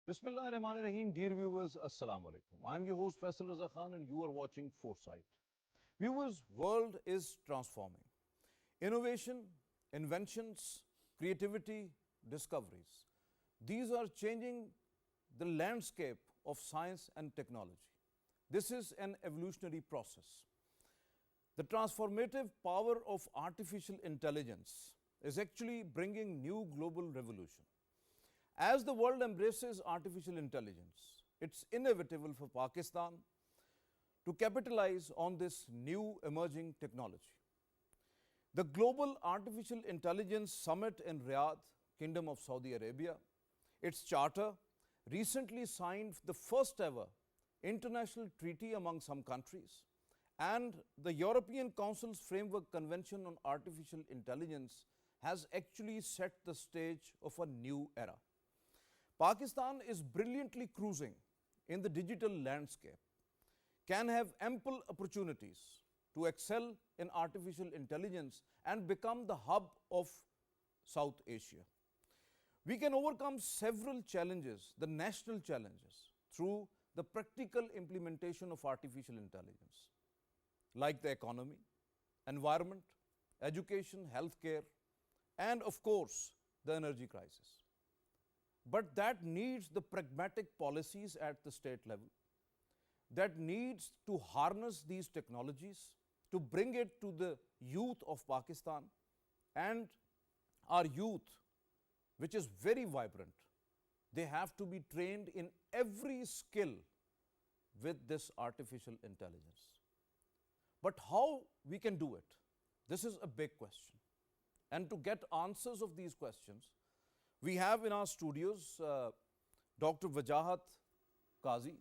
Bismillahirrahmanirrahim. Dear viewers, Assalamu alaikum. I'm your host Faisal Raza Khan and you are watching Foresight. Viewers, world is transforming. Innovation, inventions, creativity, discoveries. These are changing the landscape of science and technology. This is an evolutionary process. The transformative power of artificial intelligence is actually bringing new global revolution. As the world embraces artificial intelligence, it's inevitable for Pakistan to capitalize on this new emerging technology. The Global Artificial Intelligence Summit in Riyadh, Kingdom of Saudi Arabia, its charter recently signed the first ever international treaty among some countries, and the European Council's Framework Convention on Artificial Intelligence has actually set the stage of a new era. Pakistan is brilliantly cruising in the digital landscape, can have ample opportunities to excel in artificial intelligence and become the hub of South Asia. We can overcome several challenges, the national challenges, through the practical implementation of artificial intelligence, like the economy, environment, education, healthcare, and of course, the energy crisis. But that needs the pragmatic policies at the state level, that needs to harness these technologies, to bring it to the youth of Pakistan, and our youth, which is very vibrant. They have to be trained in every skill with this artificial intelligence. But how we can do it? This is a big question. And to get answers of these questions, we have in our studios Dr. Wajahat Qazi.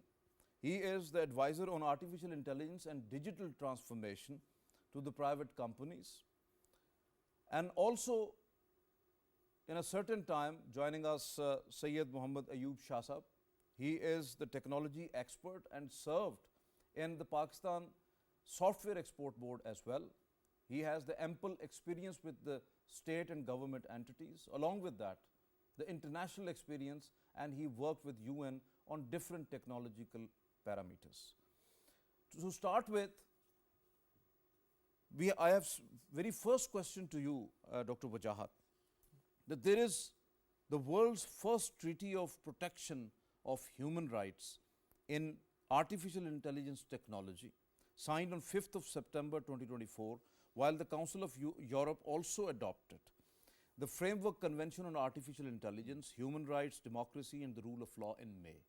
He is the advisor on artificial intelligence and digital transformation to the private companies. And also, in a certain time, joining us Syed Muhammad Ayub Shah. He is the technology expert and served in the Pakistan Software Export Board as well. He has the ample experience with the state and government entities. Along with that, the international experience, and he worked with UN on different technological parameters. To start with, I have very first question to you, Dr. Wajahat, that there is the world's first treaty of protection of human rights in artificial intelligence technology, signed on 5th of September 2024, while the Council of Europe also adopted the Framework Convention on Artificial Intelligence, Human Rights, Democracy and the Rule of Law in May.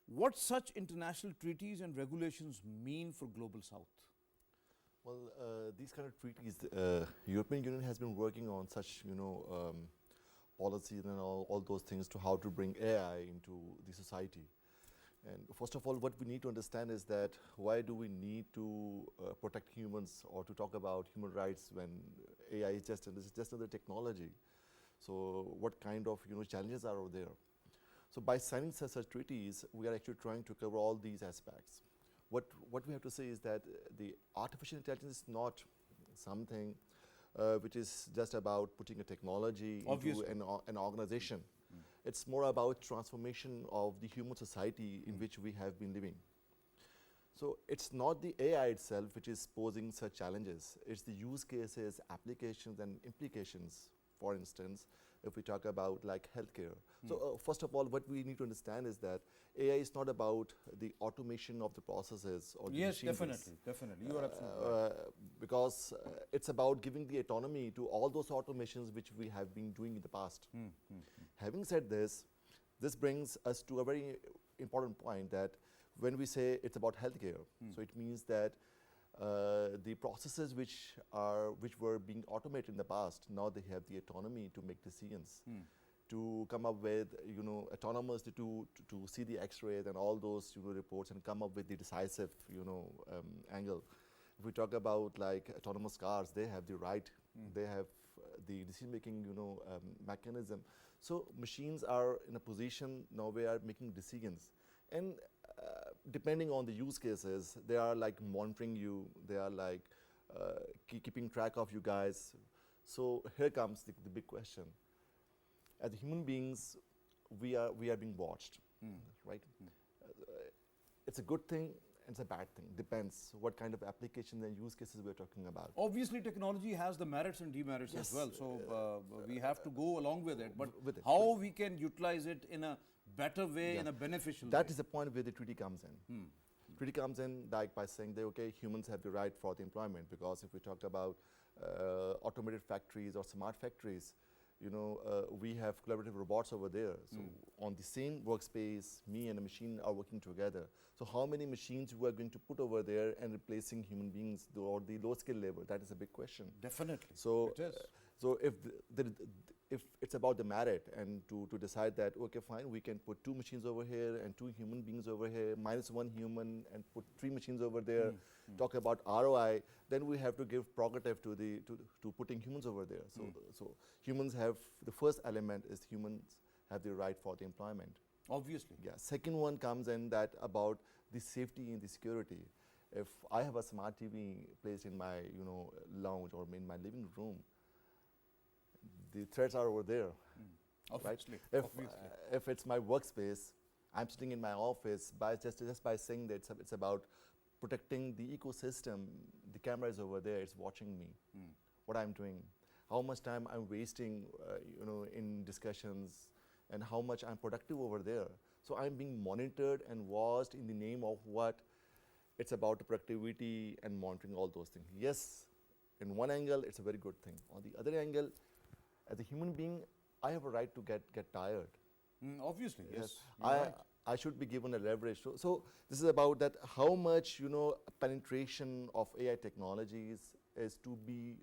What such international treaties and regulations mean for Global South? Well, these kind of treaties, European Union has been working on such, policies and all those things to how to bring AI into the society. And first of all, what we need to understand is that why do we need to protect humans or to talk about human rights when AI is just another technology? So what kind of challenges are out there? So by signing such treaties, we are actually trying to cover all these aspects. What we have to say is that the artificial intelligence is not something which is just about putting a technology into an organization. It's more about transformation of the human society in which we have been living. So it's not the AI itself which is posing such challenges. It's the use cases, applications and implications. For instance, if we talk about like healthcare. So first of all, what we need to understand is that AI is not about the automation of the processes or the machineries. Definitely. You are absolutely right. Because it's about giving the autonomy to all those automations which we have been doing in the past. Having said this, this brings us to a very important point that when we say it's about healthcare, so it means that the processes which were being automated in the past, now they have the autonomy to make decisions, to come up with autonomous to see the X-rays and all those reports and come up with the decisive angle. If we talk about like autonomous cars, they have the right, they have the decision-making mechanism. So machines are in a position now where they are making decisions. And depending on the use cases, they are like monitoring you, they are like keeping track of you guys. So here comes the big question. As human beings, we are being watched, right? It's a good thing and it's a bad thing. Depends what kind of application and use cases we're talking about. Obviously, technology has the merits and demerits as Yes, well. So we have to go along with it. But with it. how we can utilize it in a better way, in a beneficial way. That is the point where the treaty comes in. Treaty comes in like by saying that, okay, humans have the right for the employment, because if we talk about automated factories or smart factories, we have collaborative robots over there. So on the same workspace, me and a machine are working together. So how many machines we are going to put over there and replacing human beings or the low skill labor? That is a big question. Definitely. So, it is. So if it's about the merit and to decide that, okay, fine, we can put 2 machines over here and 2 human beings over here, minus 1 human, and put 3 machines over there, talk about ROI, then we have to give prerogative to putting humans over there. So humans have, the first element is humans have the right for the employment. Obviously. Yeah. Second one comes in that about the safety and the security. If I have a smart TV placed in my lounge or in my living room, the threats are over there. Obviously. Right? If it's my workspace, I'm sitting in my office, just by saying that it's about protecting the ecosystem, the camera is over there, it's watching me, what I'm doing, how much time I'm wasting in discussions, and how much I'm productive over there. So I'm being monitored and watched in the name of what? It's about productivity and monitoring all those things. Yes, in one angle, it's a very good thing. On the other angle, as a human being, I have a right to get tired. Obviously, yes. I should be given a leverage. So this is about that how much penetration of AI technologies is to be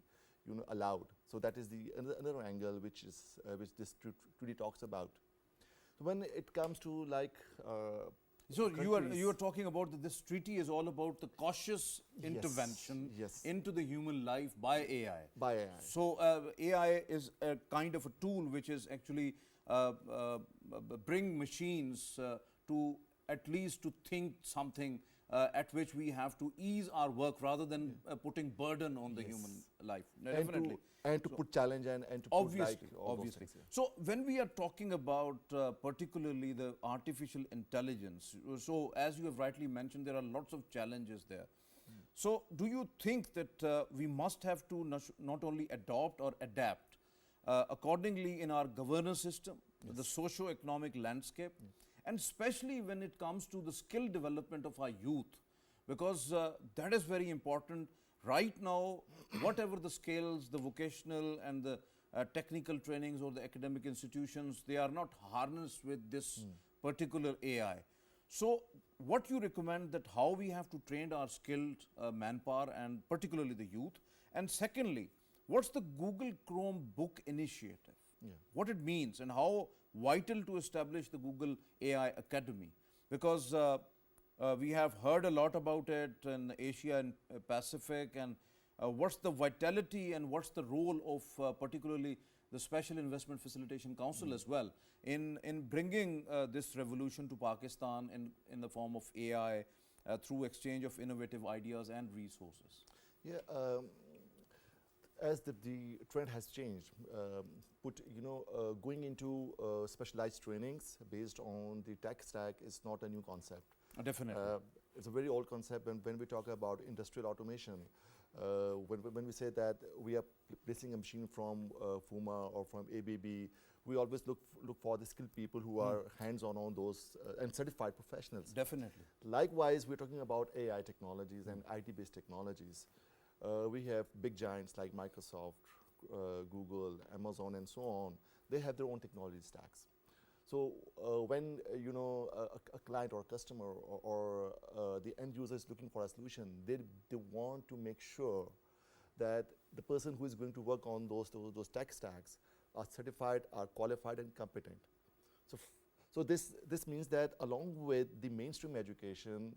allowed. So that is the another angle which this treaty talks about. So when it comes to like so you are talking about that this treaty is all about the cautious intervention into the human life by AI. By AI. So AI is a kind of a tool which is actually bring machines to at least to think something at which we have to ease our work rather than putting burden on the human life. Definitely. And to put challenge and to obviously, put like all obviously. those things. So when we are talking about particularly the artificial intelligence, so as you have rightly mentioned, there are lots of challenges there. So do you think that we must have to not only adopt or adapt accordingly in our governance system, the socio-economic landscape, and especially when it comes to the skill development of our youth, because that is very important. Right now, whatever the skills, the vocational and the technical trainings or the academic institutions, they are not harnessed with this particular AI. So what you recommend that how we have to train our skilled manpower and particularly the youth? And secondly, what's the Google Chrome book initiative? What it means and how vital to establish the Google AI Academy? Because we have heard a lot about it in Asia and Pacific, and what's the vitality and what's the role of particularly the Special Investment Facilitation Council as well in bringing this revolution to Pakistan in the form of AI through exchange of innovative ideas and resources? Yeah, as the trend has changed, going into specialized trainings based on the tech stack is not a new concept. Definitely. It's a very old concept, and when we talk about industrial automation, when we say that we are placing a machine from FUMA or from ABB, we always look for the skilled people who are hands-on on those and certified professionals. Definitely. Likewise, we're talking about AI technologies and IT-based technologies. We have big giants like Microsoft, Google, Amazon, and so on. They have their own technology stacks. So when a client or a customer or the end user is looking for a solution, they want to make sure that the person who is going to work on those tech stacks are certified, are qualified, and competent. So this means that along with the mainstream education,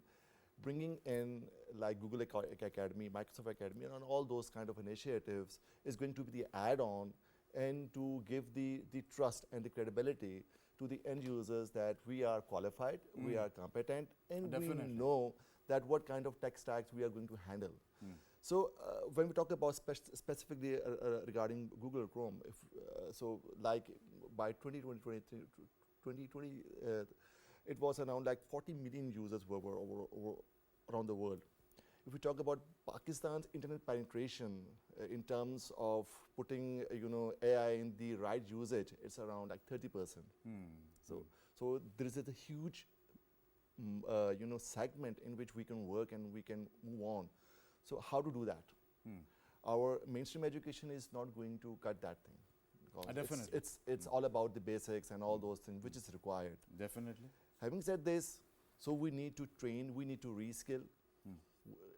bringing in like Google Academy, Microsoft Academy, and all those kind of initiatives is going to be the add-on and to give the trust and the credibility to the end users that we are qualified, we are competent, and we know that what kind of tech stacks we are going to handle. So when we talk about specifically regarding Google Chrome, so like by 2023, 2020, it was around like 40 million users were over around the world. If we talk about Pakistan's internet penetration in terms of putting AI in the right usage, it's around like 30%. So there is a huge segment in which we can work and we can move on. So how to do that? Our mainstream education is not going to cut that thing. Definitely. It's all about the basics and all those things which is required. Definitely. Having said this, so we need to train, we need to reskill.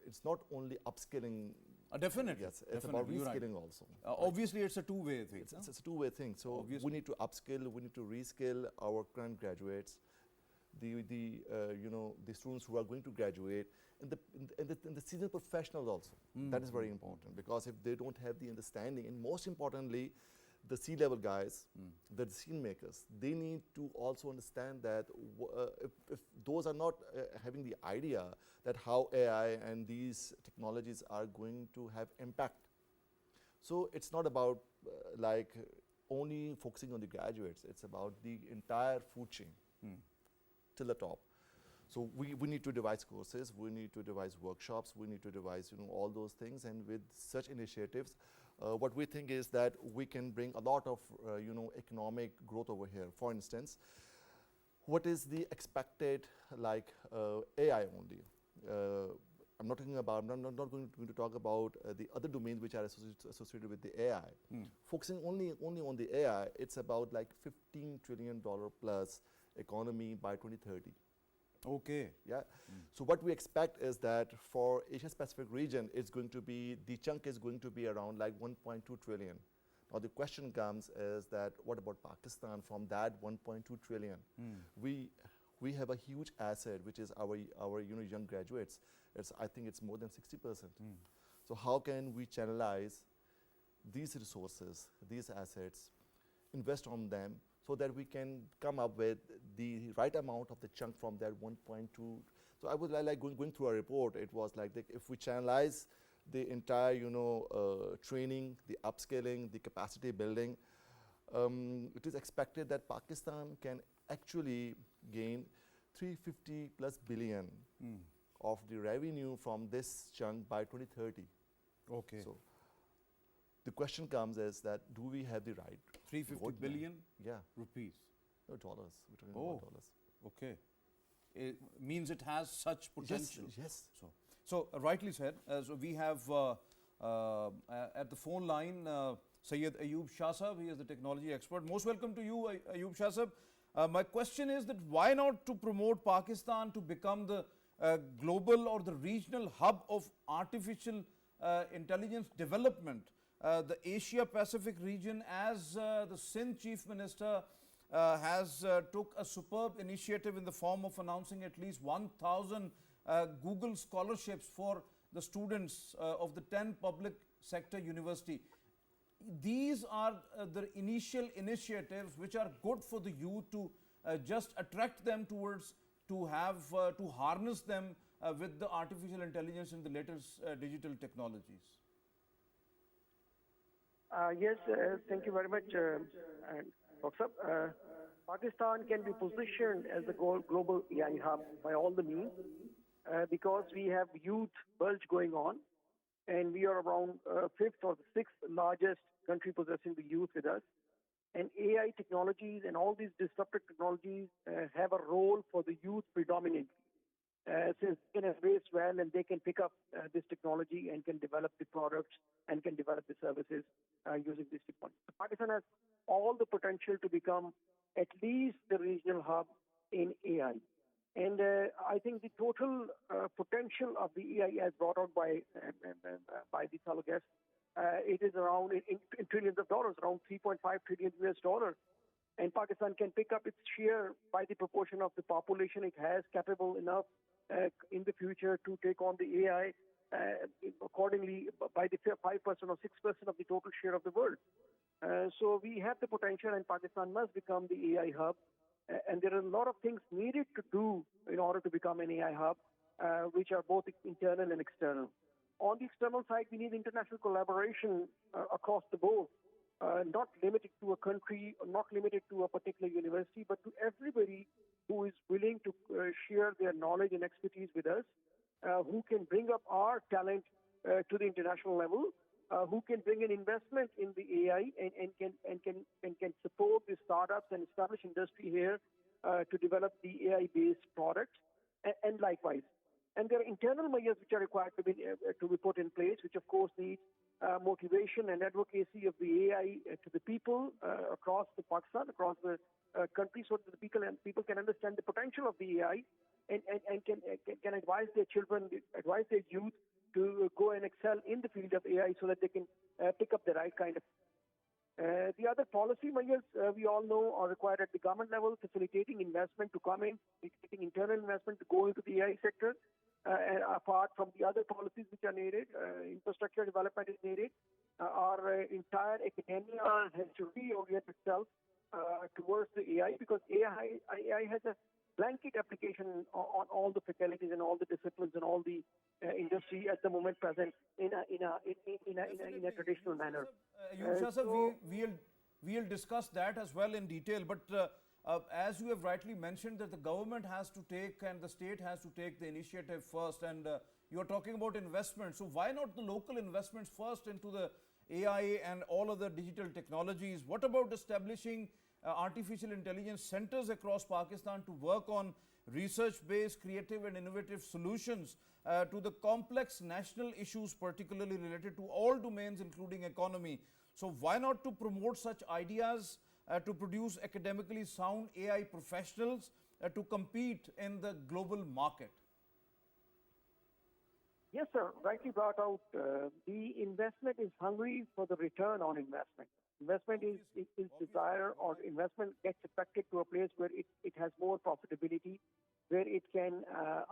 It's not only upskilling. Definitely. Yes, it's about reskilling also. Obviously, it's a two-way thing. It's a two-way thing. So Obviously. we need to upskill, we need to reskill our current graduates, the students who are going to graduate, and the seasoned professionals also. That is very important, because if they don't have the understanding, and most importantly, the C-level guys, the decision makers, they need to also understand that if those are not having the idea that how AI and these technologies are going to have impact. So it's not about like only focusing on the graduates, it's about the entire food chain till the top. So we need to devise courses, we need to devise workshops, we need to devise all those things, and with such initiatives, what we think is that we can bring a lot of economic growth over here. For instance, what is the expected like AI only? I'm not talking about. I'm not going to talk about the other domains which are associated with the AI. Focusing only on the AI, it's about like $15 trillion plus economy by 2030. Okay. Yeah. So what we expect is that for Asia Pacific region, it's going to be, the chunk is going to be around like 1.2 trillion. Now the question comes is that what about Pakistan from that 1.2 trillion? We have a huge asset, which is our young graduates. I think it's more than 60%. So how can we channelize these resources, these assets, invest on them, so that we can come up with the right amount of the chunk from that 1.2. So I was like going through a report. It was like if we channelize the entire training, the upscaling, the capacity building, it is expected that Pakistan can actually gain 350 plus billion of the revenue from this chunk by 2030. Okay. So the question comes is that do we have the right 350 billion rupees. No, dollars. We're talking about dollars. Okay. It means it has such potential. Yes. So rightly said. So we have at the phone line Syed Ayub Shah Sahab. He is the technology expert. Most welcome to you, Ayub Shah Sahab. My question is that why not to promote Pakistan to become the global or the regional hub of artificial intelligence development? The Asia Pacific region, as the Sindh Chief Minister has took a superb initiative in the form of announcing at least 1,000 Google scholarships for the students of the 10 public sector university. These are the initial initiatives which are good for the youth to just attract them towards to harness them with the artificial intelligence and the latest digital technologies. Yes, thank you very much, Prof. Pakistan can be positioned as a global AI hub by all the means because we have youth bulge going on, and we are around fifth or the sixth largest country possessing the youth with us. And AI technologies and all these disruptive technologies have a role for the youth predominantly. Since they can embrace well and they can pick up this technology and can develop the products and can develop the services using this technology. So Pakistan has all the potential to become at least the regional hub in AI. And I think the total potential of the AI as brought out by the fellow guest, it is around in trillions of dollars, around 3.5 trillion US dollars. And Pakistan can pick up its share by the proportion of the population it has capable enough in the future to take on the AI accordingly by the 5% or 6% of the total share of the world. So we have the potential, and Pakistan must become the AI hub. And there are a lot of things needed to do in order to become an AI hub, which are both internal and external. On the external side, we need international collaboration across the board. not limited to a country, or not limited to a particular university, but to everybody who is willing to share their knowledge and expertise with us, who can bring up our talent to the international level, who can bring an investment in the AI and can support the startups and establish industry here to develop the AI-based products, and likewise. And there are internal measures which are required to be put in place, which of course need motivation and advocacy of the AI to the people across the Pakistan, across the country, so that the people can understand the potential of the AI and can advise their children, advise their youth to go and excel in the field of AI so that they can pick up the right kind of. The other policy measures we all know are required at the government level, facilitating investment to come in, facilitating internal investment to go into the AI sector. And apart from the other policies which are needed, infrastructure development is needed. Our entire academia has to reorient itself towards the AI, because AI has a blanket application on all the faculties and all the disciplines and all the industry at the moment present in a traditional manner. We'll discuss that as well in detail, but as you have rightly mentioned, that the government has to take and the state has to take the initiative first, and you are talking about investment. So why not the local investments first into the AI and all other digital technologies? What about establishing artificial intelligence centers across Pakistan to work on research-based, creative and innovative solutions to the complex national issues, particularly related to all domains, including economy? So why not to promote such ideas to produce academically sound AI professionals to compete in the global market? Yes, sir. Rightly brought out. The investment is hungry for the return on investment. Investment is desire, or investment gets affected to a place where it has more profitability, where it can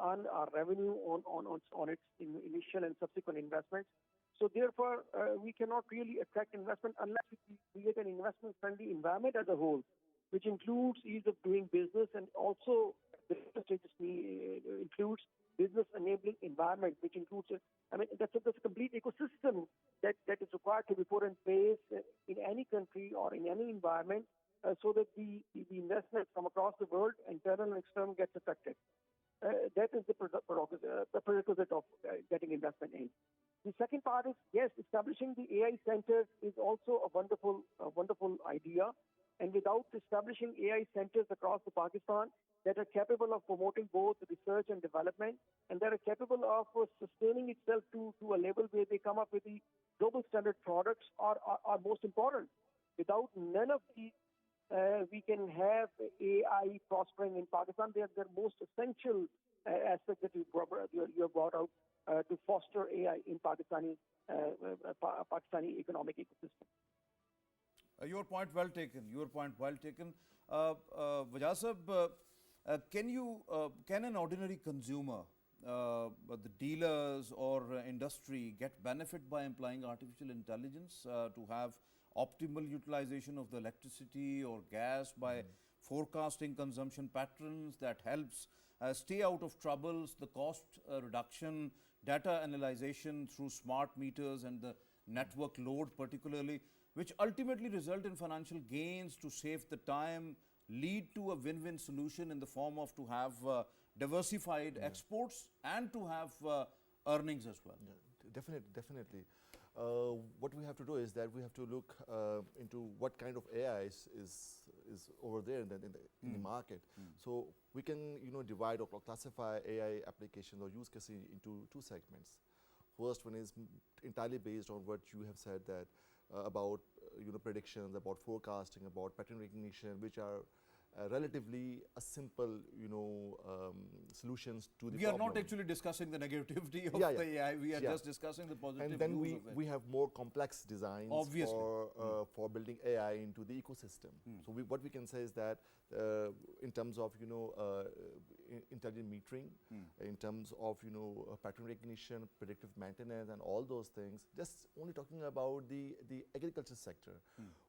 earn a revenue on its initial and subsequent investments. So therefore, we cannot really attract investment unless we create an investment-friendly environment as a whole, which includes ease of doing business, and also the stages includes business-enabling environment, which includes, that's a complete ecosystem that is required to be put in place in any country or in any environment, so that the investments from across the world, internal and external, gets affected. That is the prerequisite of getting investment in. The second part is, yes, establishing the AI centers is also a wonderful idea. And without establishing AI centers across the Pakistan that are capable of promoting both research and development, and that are capable of sustaining itself to a level where they come up with the global standard products, are most important. Without none of these, we can have AI prospering in Pakistan. They are the most essential aspect that you have brought out to foster AI in Pakistani economic ecosystem. Your point well taken. Your point well taken. Wajahat, can an ordinary consumer, the dealers or industry, get benefit by employing artificial intelligence to have optimal utilization of the electricity or gas by forecasting consumption patterns that helps stay out of troubles, the cost reduction, data analyzation through smart meters and the network load particularly, which ultimately result in financial gains to save the time, lead to a win-win solution in the form of to have diversified exports and to have earnings as well? Yeah, definitely. What we have to do is that we have to look into what kind of AI is over there in the market. So we can divide or classify AI applications or use cases into two segments. First one is entirely based on what you have said, that about predictions, about forecasting, about pattern recognition, which are relatively a simple solutions to the We problem. are not actually discussing the negativity of the AI, we are just discussing the positive. And then use of it. we have more complex designs for building AI into the ecosystem. So what we can say is that in terms of intelligent metering, in terms of pattern recognition, predictive maintenance and all those things, just only talking about the agriculture sector,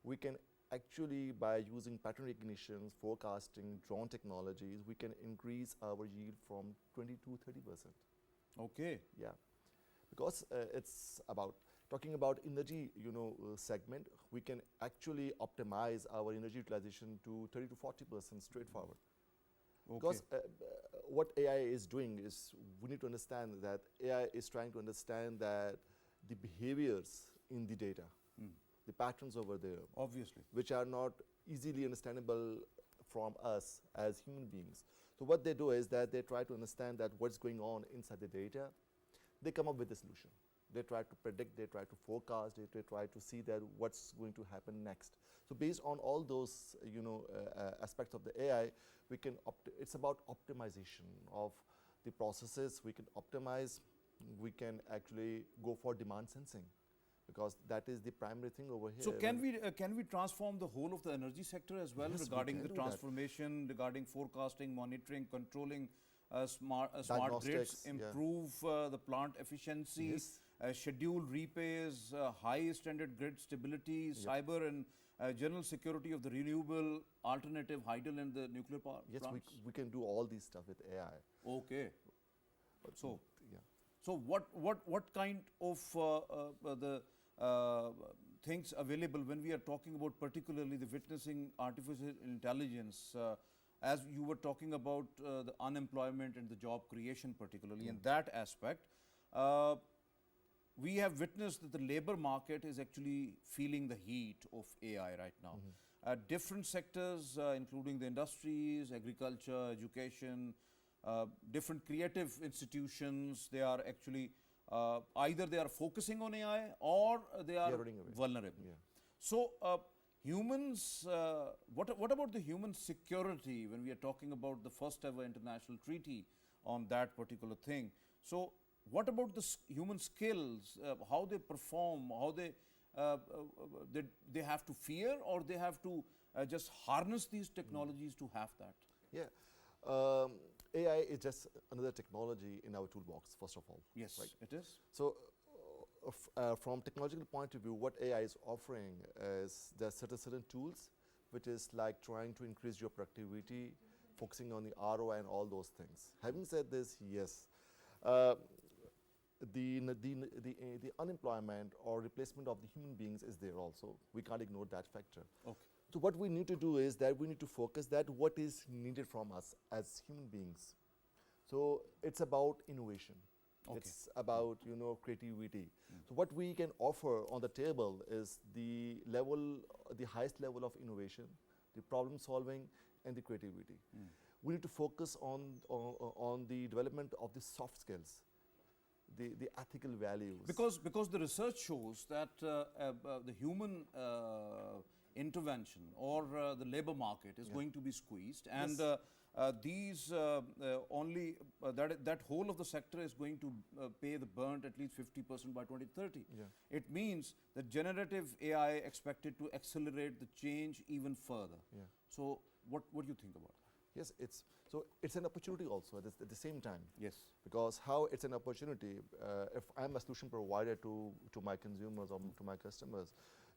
we can actually, by using pattern recognition, forecasting, drone technologies, we can increase our yield from 20 to 30%. Okay. Yeah, because it's about talking about energy, segment, we can actually optimize our energy utilization to 30 to 40% straightforward. Because what AI is doing is, we need to understand that AI is trying to understand that the behaviors in the data, the patterns over there, Obviously. which are not easily understandable from us as human beings. So what they do is that they try to understand that what's going on inside the data. They come up with a solution. They try to predict, they try to forecast, they try to see that what's going to happen next. So based on all those aspects of the AI, we can it's about optimization of the processes. We can optimize, we can actually go for demand sensing, because that is the primary thing over here. So can we transform the whole of the energy sector as well, Yes, we regarding can the do that. transformation, regarding forecasting, monitoring, controlling, smart grids, Diagnostics, yeah. improve the plant efficiency, Yes. scheduled repairs, high standard grid stability, cyber and general security of the renewable, alternative, hydel and the nuclear power Yes, plants? we can do all these stuff with AI. Okay. So, Yeah. so what kind of the things available when we are talking about particularly the witnessing artificial intelligence, as you were talking about the unemployment and the job creation particularly in that aspect, we have witnessed that the labor market is actually feeling the heat of AI right now. Different sectors, including the industries, agriculture, education, different creative institutions, they are actually either they are focusing on AI or they are running away. vulnerable. Yeah. So humans, what about the human security when we are talking about the first ever international treaty on that particular thing? So what about the human skills, how they perform, how they have to fear, or they have to just harness these technologies to have that? Yeah. AI is just another technology in our toolbox, first of all. Yes, Right. it is. So from technological point of view, what AI is offering is there are certain tools, which is like trying to increase your productivity, focusing on the ROI and all those things. Having said this, yes, the unemployment or replacement of the human beings is there also. We can't ignore that factor. Okay. So what we need to do is that we need to focus that what is needed from us as human beings. So it's about innovation. Okay. It's about creativity. So what we can offer on the table is the highest level of innovation, the problem solving, and the creativity. We need to focus on the development of the soft skills, the ethical values. Because the research shows that the human intervention or the labor market is going to be squeezed, and these only that whole of the sector is going to pay the burnt at least 50% by 2030. Yeah. It means that generative AI expected to accelerate the change even further. Yeah. So what do you think about that? Yes, it's an opportunity also at the same time. Yes. Because how it's an opportunity, if I'm a solution provider to my consumers or to my customers,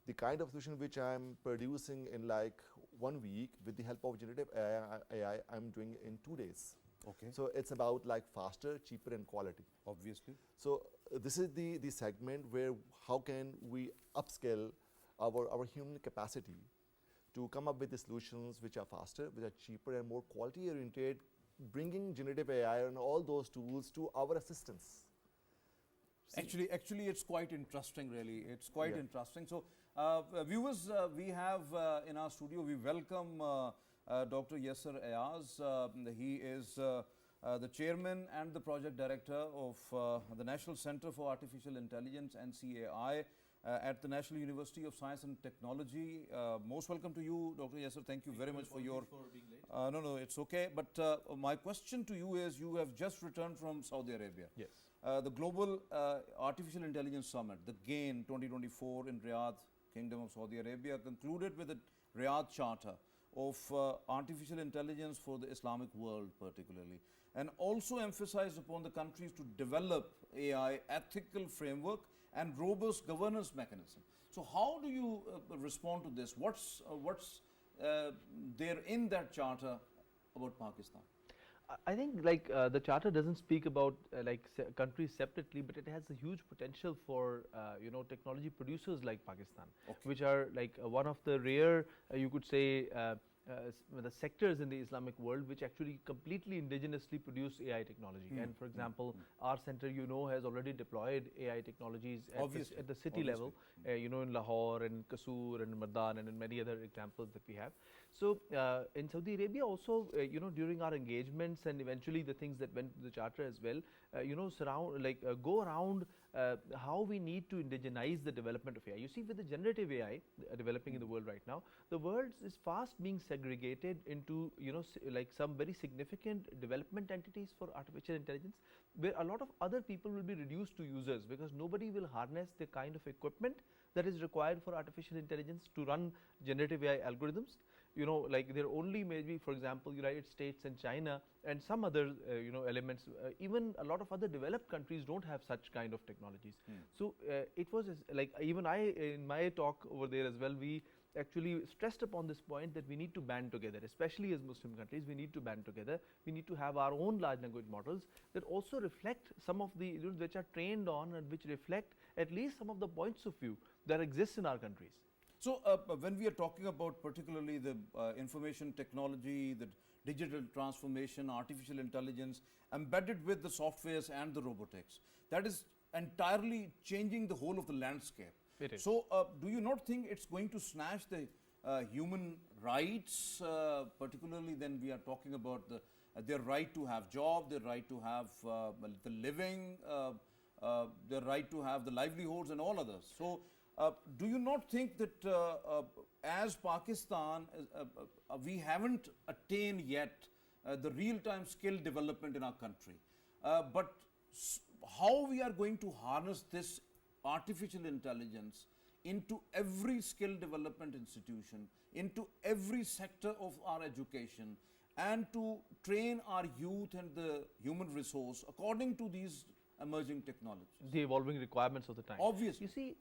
the kind of solution which I'm producing in like 1 week with the help of generative AI, I'm doing in 2 days. Okay. So it's about like faster, cheaper, and quality. Obviously. So this is the segment where how can we upscale our human capacity to come up with the solutions which are faster, which are cheaper, and more quality oriented, bringing generative AI and all those tools to our assistants. Actually, it's quite interesting, really. It's quite interesting. So, viewers, we have in our studio, we welcome Dr. Yasar Ayaz. He is the chairman and the project director of the National Center for Artificial Intelligence, NCAI, at the National University of Science and Technology. Most welcome to you, Dr. Yasar. Thank you very much for your... for being late. No, it's okay. But my question to you is, you have just returned from Saudi Arabia. Yes. The Global Artificial Intelligence Summit, the GAIN 2024 in Riyadh, Kingdom of Saudi Arabia, concluded with the Riyadh Charter of Artificial Intelligence for the Islamic world particularly, and also emphasized upon the countries to develop AI ethical framework and robust governance mechanism. So how do you respond to this? What's there in that charter about Pakistan? I think like the charter doesn't speak about countries separately, but it has a huge potential for technology producers like Pakistan, which are like one of the rare you could say the sectors in the Islamic world which actually completely indigenously produce AI technology. And for example, our center has already deployed AI technologies at the city level, in Lahore and Kasur and Mardan and in many other examples that we have. So in Saudi Arabia also, during our engagements and eventually the things that went to the charter as well, go around how we need to indigenize the development of AI. You see, with the generative AI developing in the world right now, the world is fast being segregated into like some very significant development entities for artificial intelligence, where a lot of other people will be reduced to users because nobody will harness the kind of equipment that is required for artificial intelligence to run generative AI algorithms. Like there only maybe, for example, United States and China and some other elements, even a lot of other developed countries don't have such kind of technologies. So it was like even I in my talk over there as well, we actually stressed upon this point that we need to band together, especially as Muslim countries. We need to band together. We need to have our own large language models that also reflect some of the which are trained on and which reflect at least some of the points of view that exist in our countries. So when we are talking about particularly the information technology, the digital transformation, artificial intelligence, embedded with the softwares and the robotics, that is entirely changing the whole of the landscape. It is. So do you not think it's going to snatch the human rights, particularly then we are talking about their right to have job, their right to have the living, their right to have the livelihoods and all others. So do you not think that as Pakistan, we haven't attained yet the real-time skill development in our country, but how we are going to harness this artificial intelligence into every skill development institution, into every sector of our education, and to train our youth and the human resource according to these emerging technologies, the evolving requirements of the time. Obviously. You see,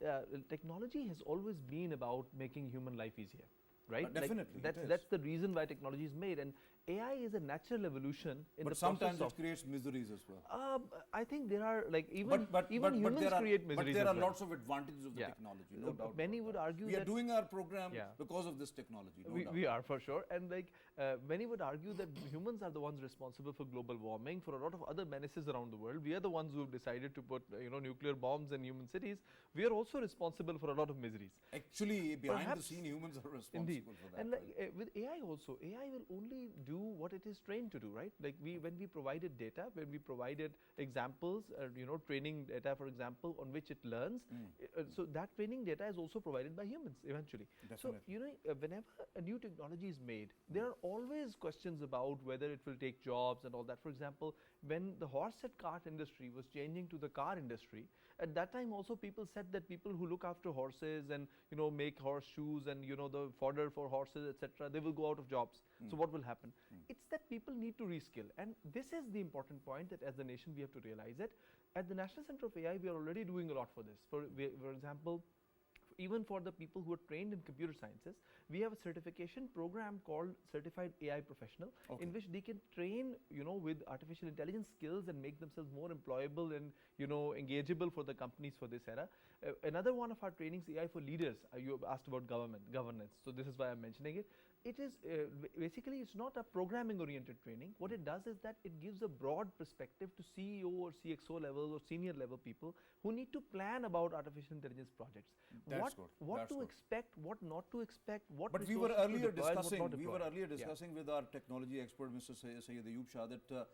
technology has always been about making human life easier, right? Definitely, that's the reason why technology is made, and AI is a natural evolution in but the sometimes process it creates miseries as well. I think there are like even humans there are, create miseries. But there as are well. lots of advantages of the technology, no doubt. Many would argue we are that doing our program because of this technology. No doubt. We are for sure, and like many would argue that humans are the ones responsible for global warming, for a lot of other menaces around the world. We are the ones who have decided to put nuclear bombs in human cities. We are also responsible for a lot of miseries. Actually, behind Perhaps, the scene, humans are responsible indeed. for that. And like, with AI also, AI will only do what it is trained to do, right? Like when we provided data, when we provided examples, training data, for example, on which it learns. So that training data is also provided by humans eventually. Definitely. So whenever a new technology is made, there are always questions about whether it will take jobs and all that. For example, when the horse and cart industry was changing to the car industry, at that time also people said that people who look after horses and make horseshoes and the fodder for horses, etc., they will go out of jobs. So what will happen? It's that people need to reskill, and this is the important point, that as a nation we have to realize that at the National Center of AI we are already doing a lot for this. For example, even for the people who are trained in computer sciences, we have a certification program called Certified AI Professional, in which they can train, with artificial intelligence skills and make themselves more employable and, engageable for the companies for this era. Another one of our trainings, AI for leaders, you asked about governance, so this is why I'm mentioning it. It is basically, it's not a programming oriented training. What it does is that it gives a broad perspective to CEO or CXO level or senior level people who need to plan about artificial intelligence projects. What to expect, what not to expect, what. But we were earlier discussing with our technology expert, Mr. Syed Ayub Shah, that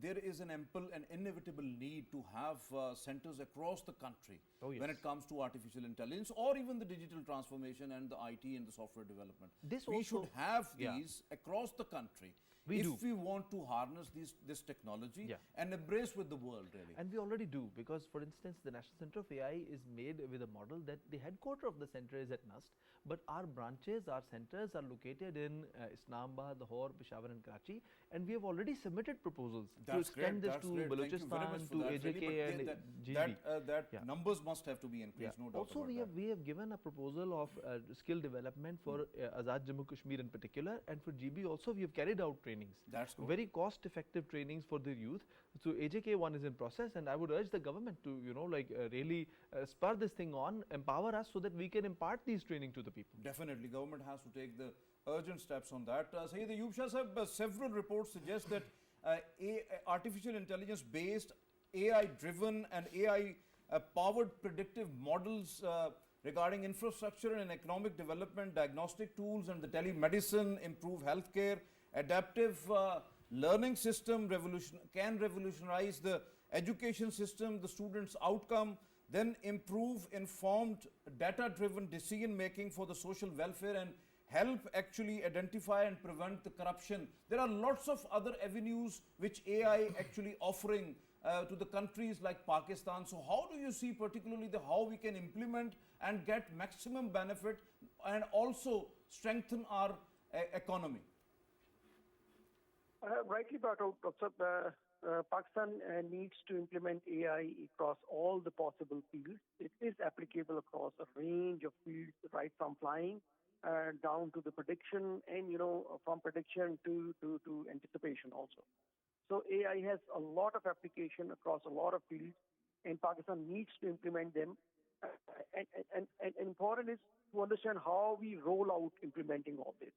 there is an ample and inevitable need to have centers across the country when it comes to artificial intelligence or even the digital transformation and the IT and the software development. We should have these across the country if we want to harness this technology and embrace with the world, really. And we already do, because for instance, the National Center of AI is made with a model that the headquarter of the center is at NUST, but our branches, our centers are located in Islamabad, Lahore, Peshawar and Karachi, and we have already submitted proposals to extend this to Balochistan, to AJK and GB. That numbers must have to be increased, no doubt Also, about that. we have given a proposal of skill development for Azad Jammu Kashmir in particular, and for GB also we have carried out trainings. That's good. Very cost-effective trainings for the youth. So AJK one is in process, and I would urge the government to really spur this thing on, empower us so that we can impart these training to the people. Definitely, government has to take the urgent steps on that. Syed Ayub Shah sahab, several reports suggest that artificial intelligence based, AI driven and AI powered predictive models regarding infrastructure and economic development, diagnostic tools and the telemedicine, improve healthcare, adaptive learning system can revolutionize the education system, the students' outcome, then improve informed data driven decision making for the social welfare and help actually identify and prevent the corruption. There are lots of other avenues which AI actually offering to the countries like Pakistan. So how do you see particularly how we can implement and get maximum benefit and also strengthen our economy? Rightly brought out, Prof. Pakistan needs to implement AI across all the possible fields. It is applicable across a range of fields, right from flying down to the prediction, and from prediction to anticipation also. So AI has a lot of application across a lot of fields, and Pakistan needs to implement them. And important is to understand how we roll out implementing all this.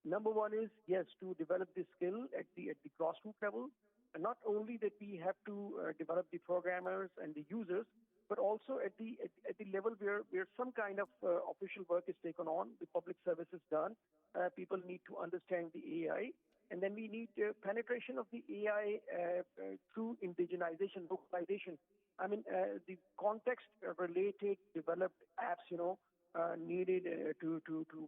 Number one is, yes, to develop this skill at the grassroots level. And not only that we have to develop the programmers and the users, but also at the level where some kind of official work is taken on, the public service is done. People need to understand the AI. And then we need penetration of the AI through indigenization, localization. I mean, the context-related developed apps, needed to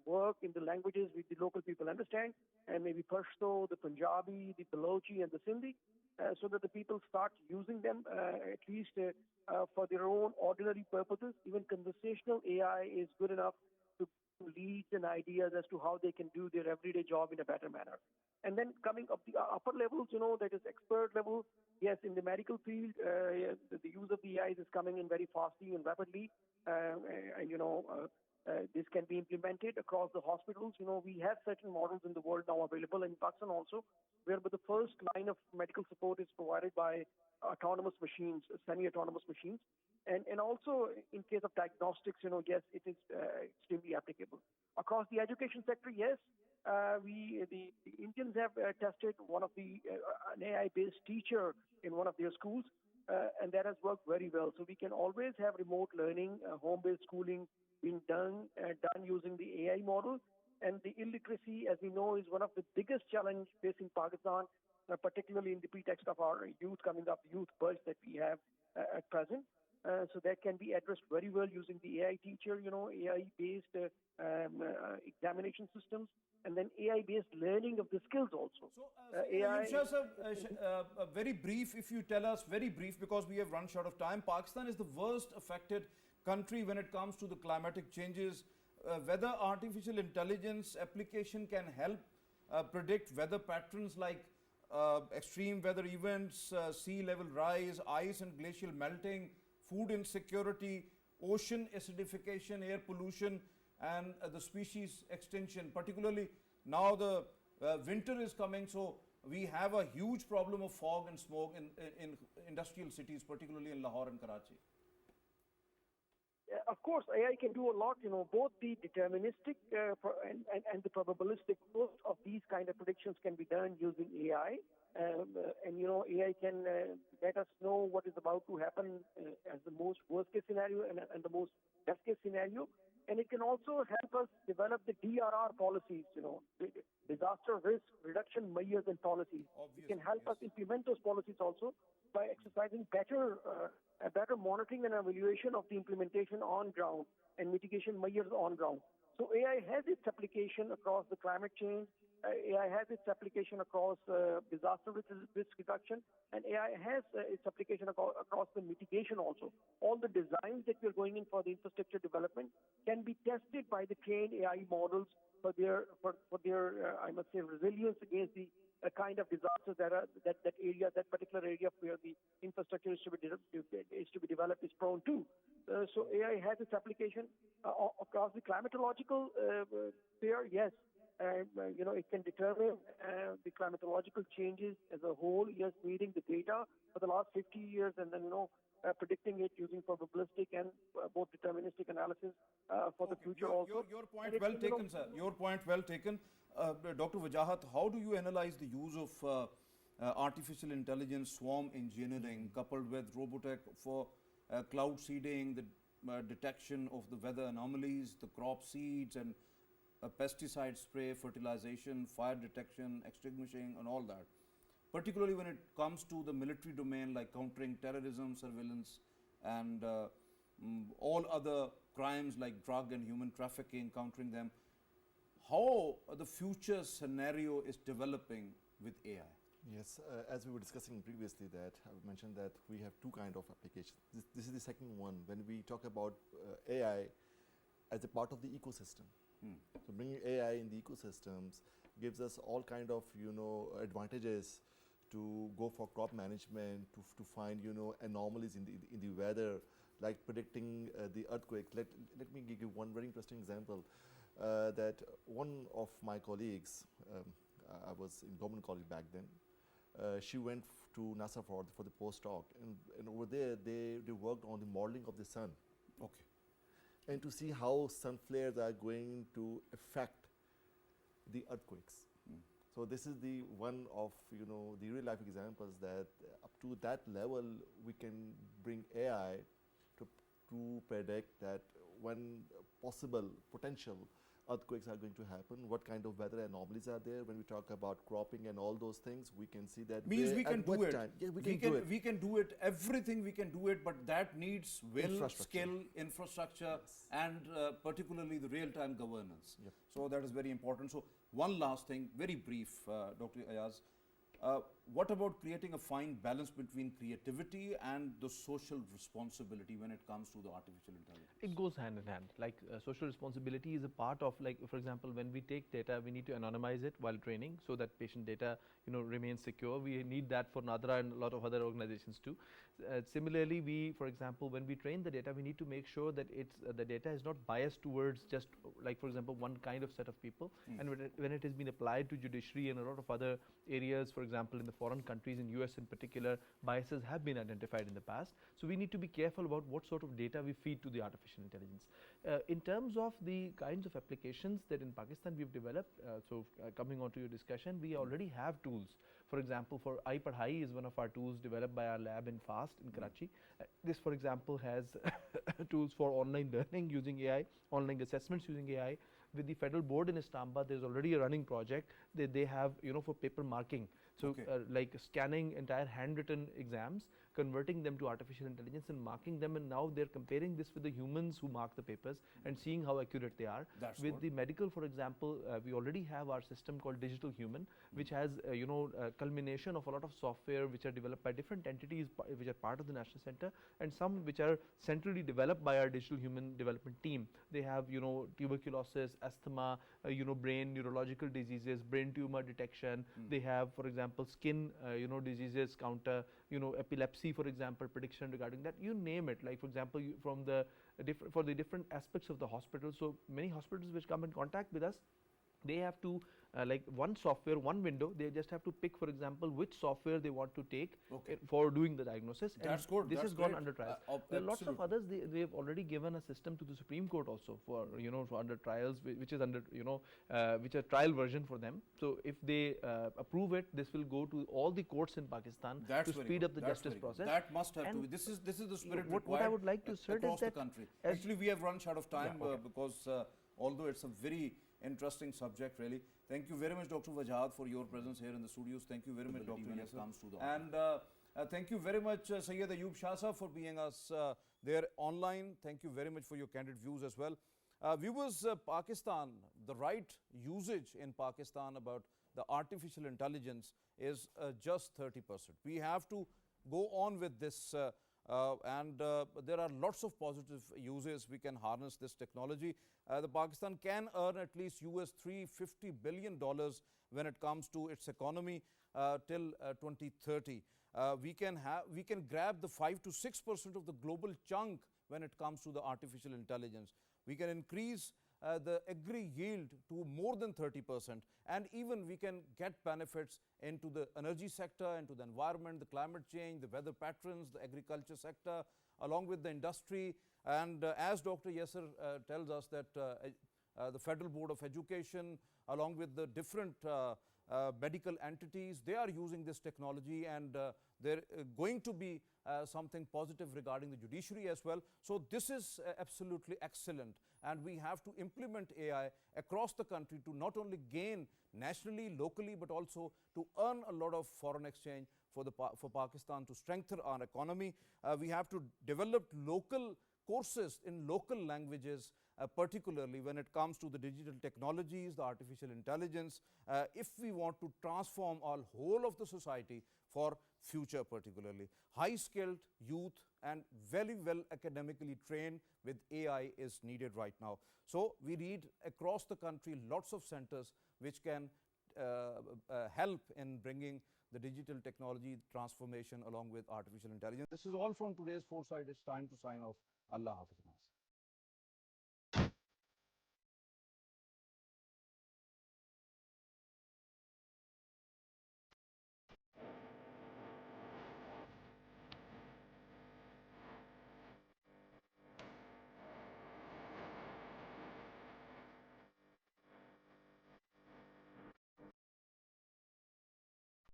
work in the languages which the local people understand, and maybe Pashto, the Punjabi, the Balochi, and the Sindhi, so that the people start using them at least for their own ordinary purposes. Even conversational AI is good enough to lead and ideas as to how they can do their everyday job in a better manner. And then coming up the upper levels, that is expert level. Yes, in the medical field, the use of the AI is coming in very fastly and rapidly. This can be implemented across the hospitals. We have certain models in the world now available, in Pakistan also, where the first line of medical support is provided by autonomous machines, semi-autonomous machines. And also in case of diagnostics, yes, it is extremely applicable. Across the education sector, yes, the Indians have tested one of an AI-based teacher in one of their schools, and that has worked very well. So we can always have remote learning, home-based schooling being done using the AI model. And the illiteracy, as we know, is one of the biggest challenges facing Pakistan, particularly in the pretext of our youth coming up, youth burst that we have at present. So that can be addressed very well using the AI teacher, AI-based examination systems, and then AI-based learning of the skills also. So, AI, very brief, if you tell us, very brief, because we have run short of time. Pakistan is the worst affected country when it comes to the climatic changes. Whether artificial intelligence application can help predict weather patterns like extreme weather events, sea level rise, ice and glacial melting, food insecurity, ocean acidification, air pollution, and the species extinction. Particularly now the winter is coming, so we have a huge problem of fog and smoke in industrial cities, particularly in Lahore and Karachi. Of course, AI can do a lot, both the deterministic and the probabilistic. Both of these kind of predictions can be done using AI. AI can let us know what is about to happen as the most worst case scenario and the most best case scenario. And it can also help us develop the DRR policies, disaster risk reduction measures and policies. Obviously, it can help yes. us implement those policies also by exercising better monitoring and evaluation of the implementation on ground and mitigation measures on ground. So AI has its application across the climate change. AI has its application across disaster risk reduction, and AI has its application across the mitigation also. All the designs that we're going in for the infrastructure development can be tested by the trained AI models for their I must say, resilience against the kind of disasters that particular area where the infrastructure is to be developed is prone to. So AI has its application across the climatological sphere. Yes, it can determine the climatological changes as a whole. Yes, reading the data for the last 50 years and then predicting it using probabilistic and both deterministic analysis for the future also. Your point well taken, sir. Your point well taken. Dr. Wajahat, how do you analyze the use of artificial intelligence, swarm engineering, coupled with robotic for cloud seeding, the detection of the weather anomalies, the crop seeds, and pesticide spray, fertilization, fire detection, extinguishing, and all that? Particularly when it comes to the military domain, like countering terrorism, surveillance, and all other crimes like drug and human trafficking, countering them. How the future scenario is developing with AI? Yes, as we were discussing previously, that I mentioned that we have two kind of applications. This is the second one when we talk about AI as a part of the ecosystem. So bringing AI in the ecosystems gives us all kind of advantages to go for crop management, to find anomalies in the weather, like predicting the earthquake. Let me give you one very interesting example. That one of my colleagues, I was in government college back then. She went to NASA for the postdoc, and over there they worked on the modeling of the sun. Okay. And to see how sun flares are going to affect the earthquakes. So this is the one of the real life examples that up to that level we can bring AI to predict that when possible potential earthquakes are going to happen, what kind of weather anomalies are there. When we talk about cropping and all those things, we can see that means we can do it. Yeah, we can do it. Everything we can do it, but that needs will, skill, infrastructure, yes. and particularly the real-time governance. Yep. So that is very important. So one last thing, very brief, Dr. Ayaz. What about creating a fine balance between creativity and the social responsibility when it comes to the artificial intelligence? It goes hand in hand. Like social responsibility is a part of, like, for example, when we take data, we need to anonymize it while training so that patient data remains secure. We need that for NADRA and a lot of other organizations too. Similarly, we, for example, when we train the data, we need to make sure that the data is not biased towards just, like, for example, one kind of set of people. And when it has been applied to judiciary and a lot of other areas, for example, in the foreign countries, in US in particular, biases have been identified in the past. So we need to be careful about what sort of data we feed to the artificial intelligence. In terms of the kinds of applications that in Pakistan we've developed, coming on to your discussion, we already have tools. For example, for iPadhai is one of our tools developed by our lab in FAST in Karachi. This, for example, has tools for online learning using AI, online assessments using AI. With the federal board in Islamabad, there's already a running project that they have, for paper marking. So like scanning entire handwritten exams, converting them to artificial intelligence and marking them, and now they're comparing this with the humans who mark the papers and seeing how accurate they are. That's with good. the medical, for example, we already have our system called Digital Human, which has a culmination of a lot of software which are developed by different entities which are part of the National Center, and some which are centrally developed by our Digital Human development team. They have tuberculosis, asthma, brain neurological diseases, brain tumor detection. They have, for example, skin diseases counter, epilepsy, for example, prediction regarding that, you name it. Like, for example, from the for the different aspects of the hospital. So many hospitals which come in contact with us, they have to like one software, one window, they just have to pick, for example, which software they want to take for doing the diagnosis. That's and good. This That's has gone great. under trials. There are lots of others. They have already given a system to the Supreme Court also for for under trials, which is under which are trial version for them. So if they approve it, this will go to all the courts in Pakistan to speed up the justice process. That must have to be. This is the spirit what I would like to assert across is that the country. Actually, we have run short of time because although it's a very interesting subject, really. Thank you very much, Dr. Wajahat, for your presence here in the studios. Thank you very much, Dr. Yasar. And thank you very much, Syed Ayub Shah, for being us there online. Thank you very much for your candid views as well. Viewers, Pakistan, the right usage in Pakistan about the artificial intelligence is just 30%. We have to go on with this and there are lots of positive uses. We can harness this technology. The Pakistan can earn at least US $350 billion when it comes to its economy. till 2030. We can grab the 5 to 6% of the global chunk when it comes to the artificial intelligence. We can increase the agri yield to more than 30%, and even we can get benefits into the energy sector, into the environment, the climate change, the weather patterns, the agriculture sector, along with the industry. And as Dr. Yasar tells us that the Federal Board of Education, along with the different medical entities, they are using this technology, and there going to be something positive regarding the judiciary as well. So this is absolutely excellent, and we have to implement AI across the country to not only gain nationally, locally, but also to earn a lot of foreign exchange for Pakistan to strengthen our economy. We have to develop local courses in local languages, particularly when it comes to the digital technologies, the artificial intelligence, if we want to transform our whole of the society for future particularly. High-skilled youth and very well academically trained with AI is needed right now. So we need across the country lots of centers which can help in bringing the digital technology transformation along with artificial intelligence. This is all from today's Foresight. It's time to sign off. Allah Hafiz.